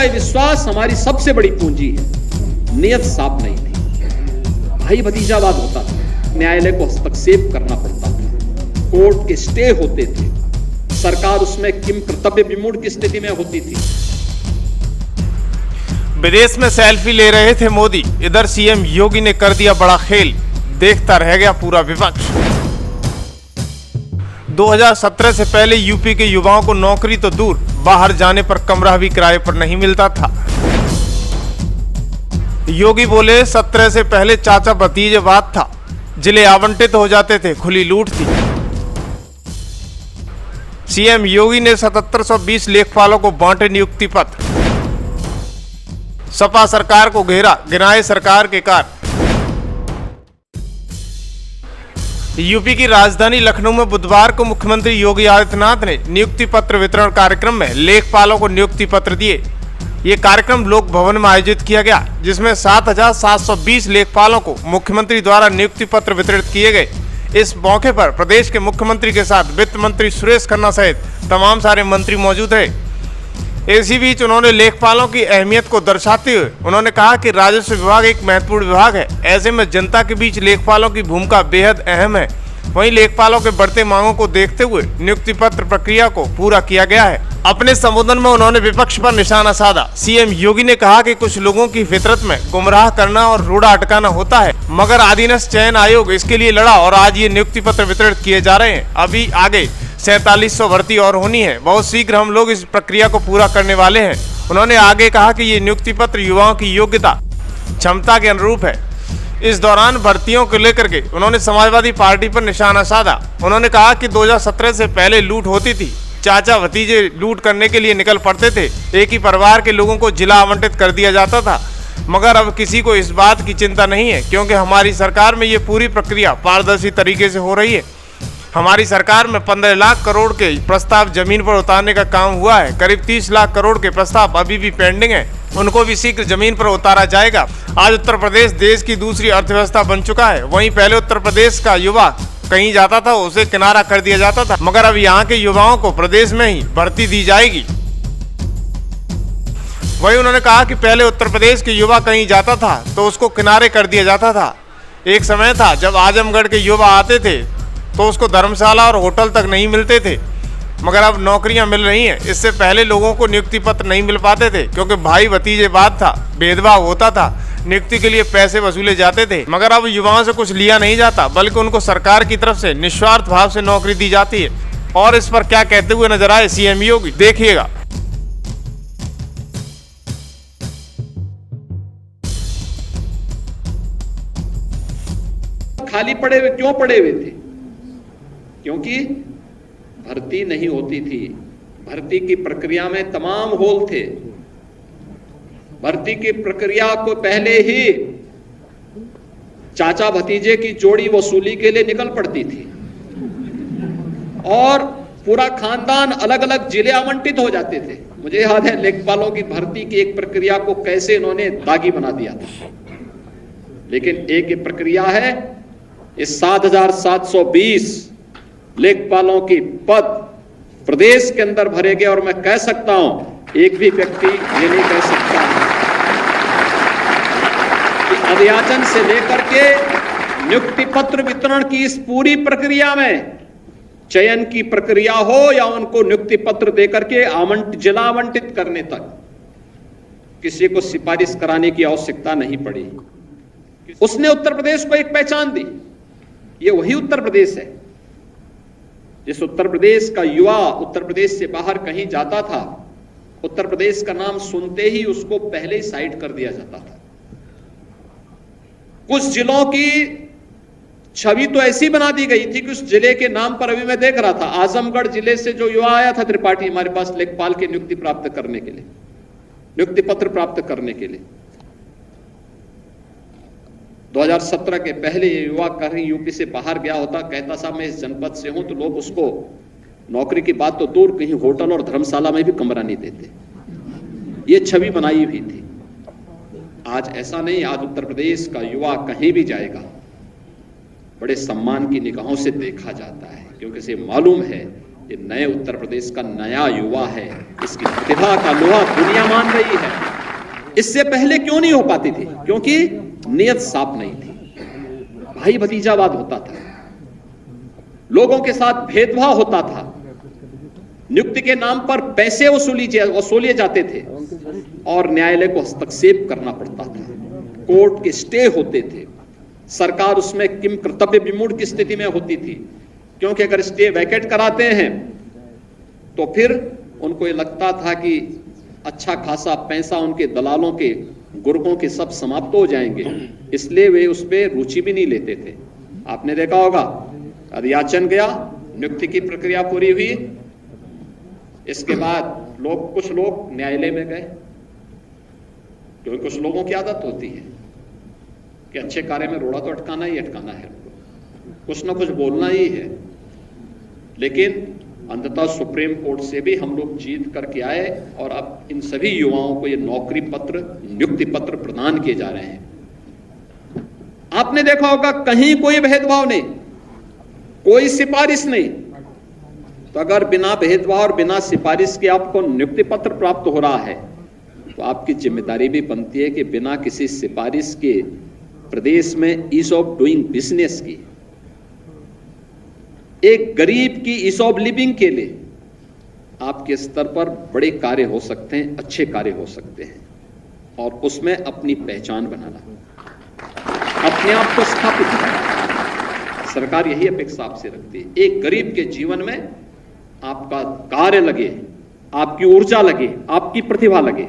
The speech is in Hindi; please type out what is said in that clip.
ये विश्वास हमारी सबसे बड़ी पूंजी है। नियत साफ नहीं थी, भाई भतीजावाद होता था, न्यायालय को हस्तक्षेप करना पड़ता था, कोर्ट के स्टे होते थे, सरकार उसमें किम कर्तव्य विमूढ़ की स्थिति में होती थी। विदेश में सेल्फी ले रहे थे मोदी, इधर सीएम योगी ने कर दिया बड़ा खेल, देखता रह गया पूरा विपक्ष। 2017 से पहले यूपी के युवाओं को नौकरी तो दूर, बाहर जाने पर कमरा भी किराए पर नहीं मिलता था। योगी बोले 17 से पहले चाचा भतीजेवाद था, जिले आवंटित हो जाते थे, खुली लूट थी। सीएम योगी ने 7720 लेखपालों को बांटे नियुक्ति पत्र, सपा सरकार को घेरा, गिनाए सरकार के कार्य। यूपी की राजधानी लखनऊ में बुधवार को मुख्यमंत्री योगी आदित्यनाथ ने नियुक्ति पत्र वितरण कार्यक्रम में लेखपालों को नियुक्ति पत्र दिए। ये कार्यक्रम लोक भवन में आयोजित किया गया, जिसमें 7720 लेखपालों को मुख्यमंत्री द्वारा नियुक्ति पत्र वितरित किए गए। इस मौके पर प्रदेश के मुख्यमंत्री के साथ वित्त मंत्री सुरेश खन्ना सहित तमाम सारे मंत्री मौजूद हैं। इसी बीच उन्होंने लेखपालों की अहमियत को दर्शाते हुए उन्होंने कहा कि राजस्व विभाग एक महत्वपूर्ण विभाग है, ऐसे में जनता के बीच लेखपालों की भूमिका बेहद अहम है। वहीं लेखपालों के बढ़ते मांगों को देखते हुए नियुक्ति पत्र प्रक्रिया को पूरा किया गया है। अपने संबोधन में उन्होंने विपक्ष पर निशाना साधा। सीएम योगी ने कहा कि कुछ लोगों की फितरत में गुमराह करना और रोड़ा अटकाना होता है, मगर आदिनस चयन आयोग इसके लिए लड़ा और आज ये नियुक्ति पत्र वितरित किए जा रहे हैं। अभी आगे 4700 भर्ती और होनी है, बहुत शीघ्र हम लोग इस प्रक्रिया को पूरा करने वाले हैं। उन्होंने आगे कहा कि ये नियुक्ति पत्र युवाओं की योग्यता क्षमता के अनुरूप है। इस दौरान भर्तियों को लेकर के उन्होंने समाजवादी पार्टी पर निशाना साधा। उन्होंने कहा कि 2017 से पहले लूट होती थी, चाचा भतीजे लूट करने के लिए निकल पड़ते थे, एक ही परिवार के लोगों को जिला आवंटित कर दिया जाता था, मगर अब किसी को इस बात की चिंता नहीं है, क्योंकि हमारी सरकार में ये पूरी प्रक्रिया पारदर्शी तरीके से हो रही है। हमारी सरकार में 15 लाख करोड़ के प्रस्ताव जमीन पर उतारने का काम हुआ है। करीब 30 लाख करोड़ के प्रस्ताव अभी भी पेंडिंग है, उनको भी शीघ्र जमीन पर उतारा जाएगा। आज उत्तर प्रदेश देश की दूसरी अर्थव्यवस्था बन चुका है। वहीं पहले उत्तर प्रदेश का युवा कहीं जाता था, उसे किनारा कर दिया जाता था, मगर अब यहाँ के युवाओं को प्रदेश में ही भर्ती दी जाएगी। वहीं उन्होंने कहा कि पहले उत्तर प्रदेश के युवा कहीं जाता था तो उसको किनारे कर दिया जाता था। एक समय था जब आजमगढ़ के युवा आते थे तो उसको धर्मशाला और होटल तक नहीं मिलते थे, मगर अब नौकरियां मिल रही हैं। इससे पहले लोगों को नियुक्ति पत्र नहीं मिल पाते थे, क्योंकि भाई भतीजेवाद था, भेदभाव होता था, नियुक्ति के लिए पैसे वसूले जाते थे। मगर अब युवाओं से कुछ लिया नहीं जाता, बल्कि उनको सरकार की तरफ से निस्वार्थ भाव से नौकरी दी जाती है। और इस पर क्या कहते हुए नजर आए सीएम योगी, देखिएगा। खाली पड़े हुए क्यों पड़े हुए थे? क्योंकि भर्ती नहीं होती थी। भर्ती की प्रक्रिया में तमाम होल थे। भर्ती की प्रक्रिया को पहले ही चाचा भतीजे की जोड़ी वसूली के लिए निकल पड़ती थी और पूरा खानदान अलग अलग जिले आवंटित हो जाते थे। मुझे याद है लेखपालों की भर्ती की एक प्रक्रिया को कैसे इन्होंने दागी बना दिया था। लेकिन एक प्रक्रिया है, इस 7720 लेखपालों की पद प्रदेश के अंदर भरे गए और मैं कह सकता हूं, एक भी व्यक्ति ये नहीं कह सकता कि अध्याचन से लेकर के नियुक्ति पत्र वितरण की इस पूरी प्रक्रिया में चयन की प्रक्रिया हो या उनको नियुक्ति पत्र देकर के जिला आवंटित करने तक किसी को सिफारिश कराने की आवश्यकता नहीं पड़ी। उसने उत्तर प्रदेश को एक पहचान दी। ये वही उत्तर प्रदेश है जिस उत्तर प्रदेश का युवा उत्तर प्रदेश से बाहर कहीं जाता था, उत्तर प्रदेश का नाम सुनते ही उसको पहले ही साइड कर दिया जाता था। कुछ जिलों की छवि तो ऐसी बना दी गई थी कि उस जिले के नाम पर, अभी मैं देख रहा था, आजमगढ़ जिले से जो युवा आया था त्रिपाठी हमारे पास लेखपाल की नियुक्ति प्राप्त करने के लिए, नियुक्ति पत्र प्राप्त करने के लिए, 2017 के पहले ये युवा कहीं यूपी से बाहर गया होता, कहता साहब मैं इस जनपद से हूं, तो लोग उसको नौकरी की बात तो दूर, कहीं होटल और धर्मशाला में भी कमरा नहीं देते। ये छवि बनाई हुई थी। आज ऐसा नहीं। आज उत्तर प्रदेश का युवा कहीं भी जाएगा बड़े सम्मान की निगाहों से देखा जाता है, क्योंकि इसे मालूम है ये नए उत्तर प्रदेश का नया युवा है, इसकी प्रतिभा का लोहा दुनिया मान रही है। इससे पहले क्यों नहीं हो पाती थी? क्योंकि नियत साफ नहीं थी, भाई भतीजावाद होता था, लोगों के साथ भेदभाव होता था, नियुक्ति के नाम पर पैसे वसूले जाते थे और न्यायालय को हस्तक्षेप करना पड़ता था, कोर्ट के स्टे होते थे, सरकार उसमें किम कर्तव्य विमूढ़ की स्थिति में होती थी, क्योंकि अगर स्टे वैकेट कराते हैं तो फिर उनको ये लगता था कि अच्छा खासा पैसा उनके दलालों के गुर्गों के सब समाप्त हो जाएंगे, इसलिए वे उस पर रुचि भी नहीं लेते थे। आपने देखा होगा, अधियाचन गया, नियुक्ति की प्रक्रिया पूरी हुई, इसके बाद कुछ लोग न्यायालय में गए, क्योंकि कुछ लोगों की आदत होती है कि अच्छे कार्य में रोड़ा तो अटकाना ही अटकाना है, कुछ ना कुछ बोलना ही है। लेकिन अंततः सुप्रीम कोर्ट से भी हम लोग जीत करके आए और अब इन सभी युवाओं को ये नौकरी पत्र, नियुक्ति पत्र प्रदान किए जा रहे हैं। आपने देखा होगा, कहीं कोई भेदभाव नहीं, कोई सिफारिश नहीं। तो अगर बिना भेदभाव और बिना सिफारिश के आपको नियुक्ति पत्र प्राप्त हो रहा है तो आपकी जिम्मेदारी भी बनती है कि बिना किसी सिफारिश के प्रदेश में ईज ऑफ डूइंग बिजनेस की, एक गरीब की ईज ऑफ लिविंग के लिए आपके स्तर पर बड़े कार्य हो सकते हैं, अच्छे कार्य हो सकते हैं, और उसमें अपनी पहचान बनाना, अपने आप को स्थापित करना, सरकार यही अपेक्षा आपसे रखती है। एक गरीब के जीवन में आपका कार्य लगे, आपकी ऊर्जा लगे, आपकी प्रतिभा लगे।